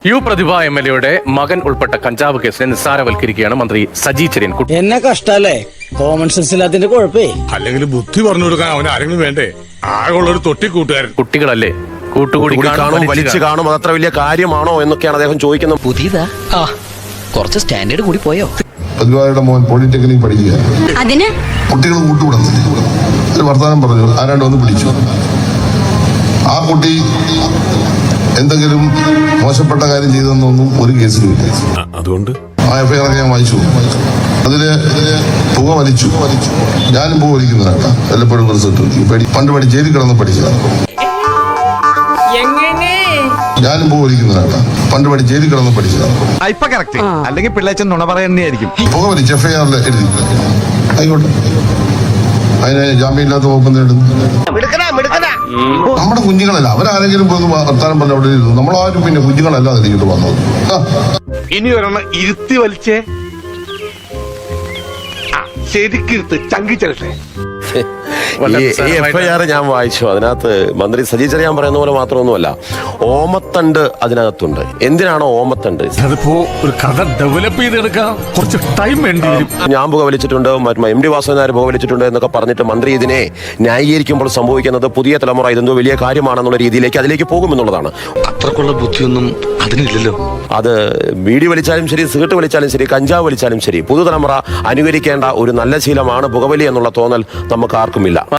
U പ്രതിഭ എംഎൽഎയുടെ മകൻ ഉൾപ്പെട്ട കഞ്ചാവ് കേസിനെ നിസ്സാരവൽക്കരിക്കുകയാണ് മന്ത്രി സജി ചെറിയൻ. എന്നെ കഷ്ടല്ലേ, കോമൺ സെൻസ് ഇല്ലാത്തിന്റെ കുഴപ്പേ. അല്ലെങ്കിൽ ബുദ്ധി പറഞ്ഞു കൊടുക്കാൻ അവന് ആരെങ്കിലും വേണ്ടേ? ആകെയുള്ളൊരു തൊട്ടിക്കൂട്ടുകാരൻ. കുട്ടികളല്ലേ, കൂട്ടുകൂടി കാണും, വലിച്ചു കാണും, അതത്ര വലിയ കാര്യമാണോ എന്നൊക്കെയാണ് അദ്ദേഹം ചോദിക്കുന്നത്. പുതിയതാ കുറച്ച് സ്റ്റാൻഡേർഡ് കൂടി പോയോ? പ്രതിഭയുടെ മോൻ പോളിടെക്നിക് പഠിക്കുക. അതിന് കുട്ടികൾ കൂട്ടുകൂടത്തില്ല. ഒരു വർത്തമാനം പറഞ്ഞു, ആരാണ്ട് വന്ന് പിടിച്ചു. ആ കുട്ടി എന്തെങ്കിലും മോശപ്പെട്ട കാര്യം ചെയ്തെന്നൊന്നും ഒരു കേസിലുമില്ല. അതുകൊണ്ട് ആ എഫ്ഐആർ ഞാൻ വായിച്ചു. അതില് പുക വലിച്ചു. ഞാനും പുക വലിക്കുന്നതാണ്. വല്ലപ്പോഴും റിസൾട്ട് പണ്ട് ജയിലിൽ കിടന്ന് പഠിച്ചതാണ്. ഞാനും പുക വലിക്കുന്നതാണ്. പണ്ട് ജയിലിൽ കിടന്ന് പഠിച്ചതാണ്. ഇപ്പൊ കറക്റ്റ്, അല്ലെങ്കിൽ പിള്ളേച്ചൻ നുണ പറയുന്നതായിരിക്കും. പുക വലിച്ച് എഫ്ഐആറിൽ എഴുതി. ആയിക്കോട്ടെ, അതിന് ജാമ്യമില്ലാത്ത വകുപ്പ് നേടുന്നു. നമ്മുടെ കുഞ്ഞുങ്ങളല്ല, അവരാരെങ്കിലും പോയി വർത്താനം പറഞ്ഞ അവിടെ ഇരുന്നു. നമ്മളാരും പിന്നെ കുഞ്ഞുങ്ങളല്ല അതിലേക്ക് വന്നത്. ഇനി ഒരെണ്ണം ഇരുത്തി വലിച്ചേ, ശരിക്കിരുത്ത് ചങ്കിച്ചേ. ഈ എഫ്ഐആർ ഞാൻ വായിച്ചു. അതിനകത്ത് മന്ത്രി സജി ചെറിയാൻ പറയുന്ന പോലെ മാത്രമൊന്നുമല്ല, ഓമത്തണ്ട് അതിനകത്തുണ്ട്. എന്തിനാണോ ഓമത്തണ്ട്? അതിപ്പോ ഒരു കഥ ഡെവലപ്പ് ചെയ്തെടുക്കാൻ കുറച്ച് ടൈം വേണ്ടി വരും. ഞാൻ പുക വലിച്ചിട്ടുണ്ട്, MD വാസുദേവൻ പുക വലിച്ചിട്ടുണ്ട് എന്നൊക്കെ പറഞ്ഞിട്ട് മന്ത്രി ഇതിനെ ന്യായീകരിക്കുമ്പോൾ സംഭവിക്കുന്നത് പുതിയ തലമുറ ഇതെന്തോ വലിയ കാര്യമാണെന്നുള്ള രീതിയിലേക്ക് അതിലേക്ക് പോകുമെന്നുള്ളതാണ്. അത്രക്കുള്ള ബുദ്ധിയൊന്നും അതിനില്ലല്ലോ. അത് ബീഡി വലിച്ചാലും ശരി, സിഗരറ്റ് വലിച്ചാലും ശരി, കഞ്ചാവ് വലിച്ചാലും ശരി, പുതുതലമുറ അനുകരിക്കേണ്ട ഒരു നല്ല ശീലമാണ് പുകവലി എന്നുള്ള തോന്നൽ നമുക്ക് ആർക്കുമില്ല.